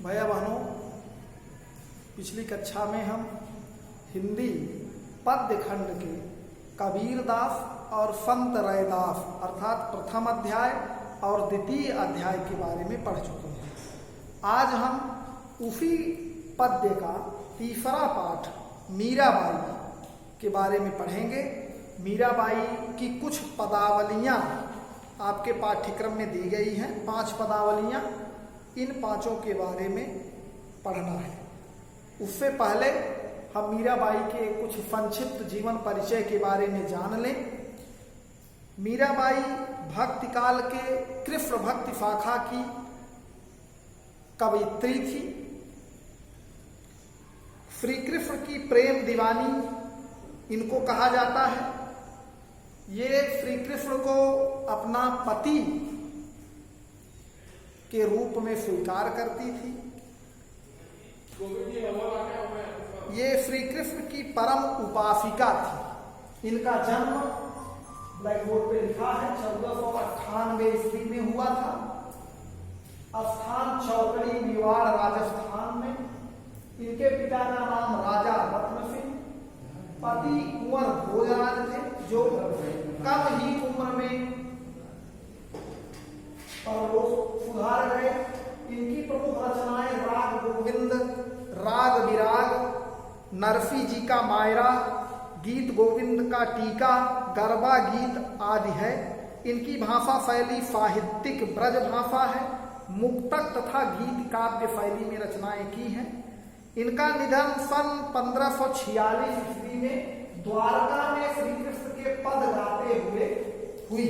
भैया बहनों, पिछली कक्षा में हम हिंदी पद्य खंड के कबीरदास और संत रैदास अर्थात प्रथम अध्याय और द्वितीय अध्याय के बारे में पढ़ चुके हैं। आज हम उसी पद्य का तीसरा पाठ मीराबाई के बारे में पढ़ेंगे। मीराबाई की कुछ पदावलियाँ आपके पाठ्यक्रम में दी गई हैं, 5 पदावलियाँ। इन 5 के बारे में पढ़ना है। उससे पहले हम मीराबाई के कुछ संक्षिप्त जीवन परिचय के बारे में जान लें। मीराबाई भक्ति काल के कृष्ण भक्ति शाखा की कवयित्री थी। श्री कृष्ण की प्रेम दीवानी इनको कहा जाता है। ये श्री कृष्ण को अपना पति के रूप में स्वीकार करती थी। ये श्री कृष्ण की परम उपासिका थी। इनका जन्म ब्लैक बोर्ड पे लिखा है 1498 ईस्वी में हुआ था। स्थान चौकड़ी मेवाड़ राजस्थान में। इनके पिता का नाम राजा रत्न सिंह, पति कुंवर भोजराज थे जो कम ही उम्र में सुधार गए। इनकी प्रमुख रचनाएं राग गोविंद, राग विराग, नरसी जी का मायरा, गीत गोविंद का टीका, गरबा गीत आदि है। इनकी भाषा शैली साहित्यिक ब्रज भाषा है। मुक्तक तथा गीत काव्य शैली में रचनाएं की हैं। इनका निधन सन 1546 ईस्वी में द्वारका में श्री कृष्ण के पद गाते हुए हुई।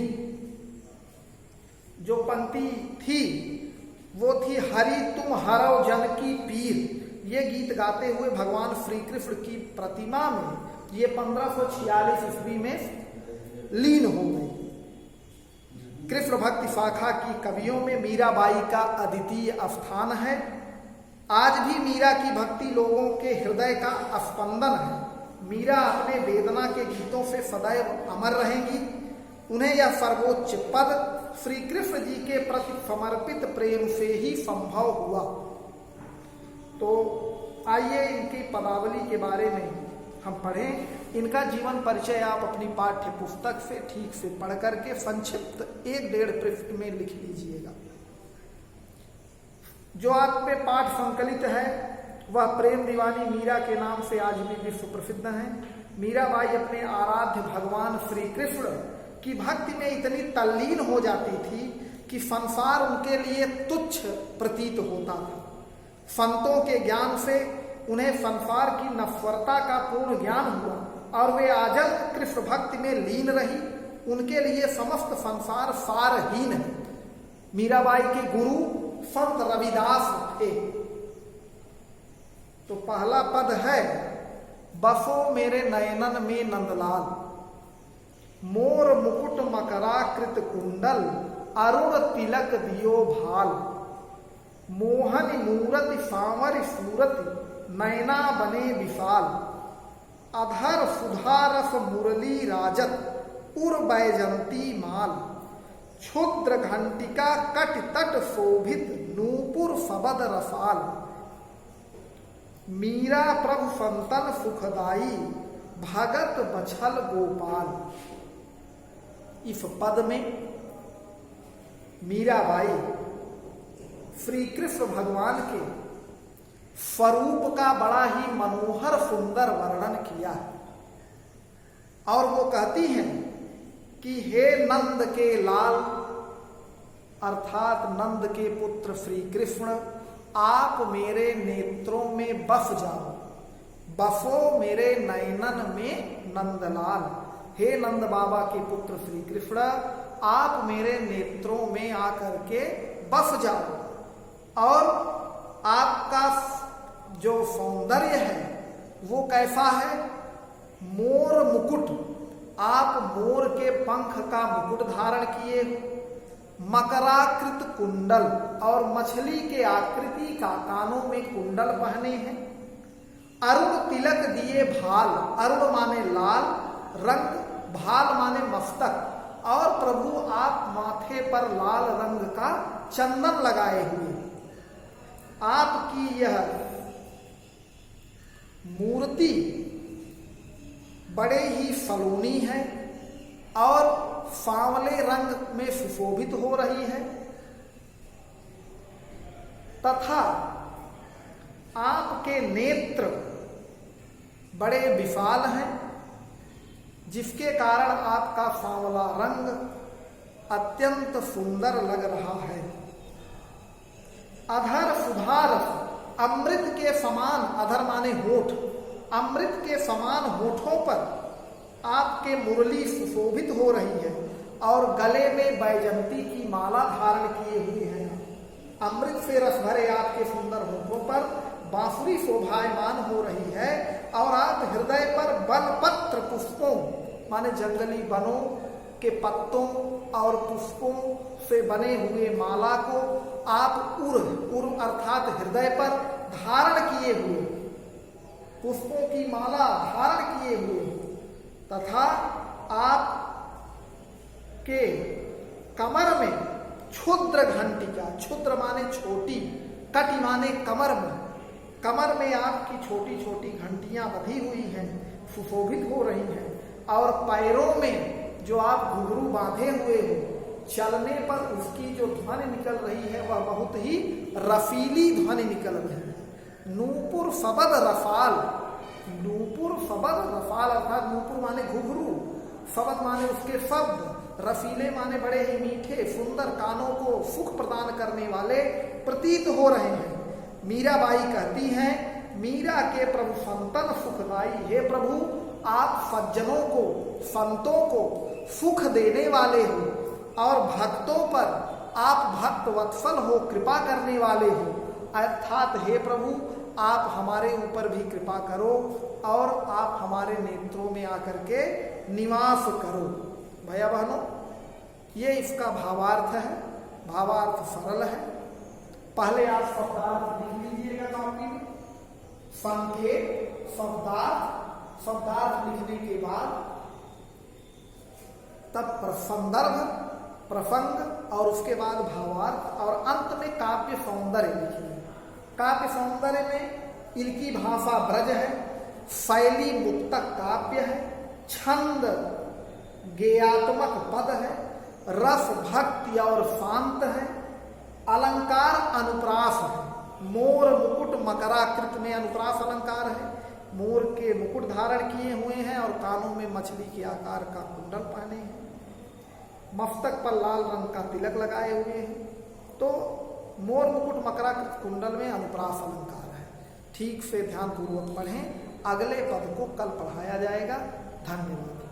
जो पंक्ति थी वो थी हरि तुम हरौ जनकी पीर। ये गीत गाते हुए भगवान श्री कृष्ण की प्रतिमा में ये 1546 ईस्वी में लीन हो गई। कृष्ण भक्ति शाखा की कवियों में मीराबाई का अद्वितीय स्थान है। आज भी मीरा की भक्ति लोगों के हृदय का स्पंदन है। मीरा अपने वेदना के गीतों से सदैव अमर रहेंगी। उन्हें यह सर्वोच्च पद श्री कृष्ण जी के प्रति समर्पित प्रेम से ही संभव हुआ। तो आइए इनकी पदावली के बारे में हम पढ़ें। इनका जीवन परिचय आप अपनी पाठ्य पुस्तक से ठीक से पढ़ करके संक्षिप्त 1-1.5 पृष्ठ में लिख लीजिएगा। जो आप पे पाठ संकलित है वह प्रेम दीवानी मीरा के नाम से आज भी विश्व प्रसिद्ध है। मीराबाई अपने आराध्य भगवान श्री कृष्ण की भक्ति में इतनी तल्लीन हो जाती थी कि संसार उनके लिए तुच्छ प्रतीत होता था। संतों के ज्ञान से उन्हें संसार की नश्वरता का पूर्ण ज्ञान हुआ और वे आजल कृष्ण भक्ति में लीन रही। उनके लिए समस्त संसार सारहीन है। मीराबाई के गुरु संत रविदास थे। तो पहला पद है, बसो मेरे नयनन में नंदलाल, मोर मुकुट मकराकृत कुंडल, अरुण तिलक दियो भाल, मोहन मूरति सांवर सूरति, नैना बने विशाल, अधर सुधारस मुरली राजत, उर बैजंती माल, क्षुद्र घंटिका कट तट शोभित, नूपुर सबद रसाल, मीरा प्रभु संतन सुखदाई, भगत बछल गोपाल। इस पद में मीराबाई श्री कृष्ण भगवान के स्वरूप का बड़ा ही मनोहर सुंदर वर्णन किया है। और वो कहती हैं कि हे नंद के लाल अर्थात नंद के पुत्र श्री कृष्ण, आप मेरे नेत्रों में बस जाओ। बसो मेरे नयनन में नंदलाल। हे नंद बाबा के पुत्र श्री कृष्ण, आप मेरे नेत्रों में आकर के बस जाओ। और आपका जो सौंदर्य है वो कैसा है? मोर मुकुट, आप मोर के पंख का मुकुट धारण किए हो। मकराकृत कुंडल, और मछली के आकृति का कानों में कुंडल पहने हैं। अरुण तिलक दिए भाल, अरुण माने लाल रंग, भाल माने मस्तक, और प्रभु आप माथे पर लाल रंग का चंदन लगाए हुए। आपकी यह मूर्ति बड़े ही सलोनी है और सांवले रंग में सुशोभित हो रही है तथा आपके नेत्र बड़े विशाल हैं, जिसके कारण आपका सांवला रंग अत्यंत सुंदर लग रहा है। अधर सुधारस, अमृत के समान, अधर माने होठ, अमृत के समान होठों पर आपके मुरली सुशोभित हो रही है और गले में बैजंती की माला धारण किए हुए हैं। अमृत से रस भरे आपके सुंदर होठों पर बांसुरी शोभायमान हो रही है और आप हृदय पर बनपत्र पुष्पों माने जंगली वनों के पत्तों और पुष्पों से बने हुए माला को आप उर अर्थात हृदय पर धारण किए हुए, पुष्पों की माला धारण किए हुए तथा आप के कमर में क्षुद्र घंटिका, क्षुद्र माने छोटी, कटि माने कमर में आपकी छोटी छोटी घंटियां बंधी हुई हैं, सुशोभित हो रही हैं और पैरों में जो आप घुंघरू बांधे हुए हो, चलने पर उसकी जो ध्वनि निकल रही है वह बहुत ही रसीली ध्वनि निकल रही है। नूपुर सबद रफाल, नूपुर सबद रफाल अर्थात नूपुर माने घुंघरू, सबद माने उसके शब्द, रसीले माने बड़े ही मीठे सुंदर, कानों को सुख प्रदान करने वाले प्रतीत हो रहे हैं। मीराबाई कहती हैं, मीरा के प्रभु संतन सुखदाई, हे प्रभु आप सज्जनों को, संतों को सुख देने वाले हो और भक्तों पर आप भक्त वत्सल हो, कृपा करने वाले हो, अर्थात हे प्रभु आप हमारे ऊपर भी कृपा करो और आप हमारे नेत्रों में आकर के निवास करो। भैया बहनों, ये इसका भावार्थ है। भावार्थ सरल है। पहले आप शब्दार्थ लिख लीजिएगा कॉपी में। संकेत, शब्दार्थ लिखने के बाद तब संदर्भ, प्रसंग और उसके बाद भावार्थ और अंत में काव्य सौंदर्य लिखिए। काव्य सौंदर्य में इनकी भाषा ब्रज है, शैली मुक्तक काव्य है, छंद गेयात्मक पद है, रस भक्ति और शांत है, अलंकार अनुप्रास है, मोर मुकुट मकराकृत में अनुप्रास अलंकार है, मोर के मुकुट धारण किए हुए हैं और कानों में मछली के आकार का कुंडल पहने हैं, मस्तक पर लाल रंग का तिलक लगाए हुए हैं। तो मोर मुकुट मकराकृत कुंडल में अनुप्रास अलंकार है। ठीक से ध्यान पूर्वक पढ़ें। अगले पद को कल पढ़ाया जाएगा। धन्यवाद।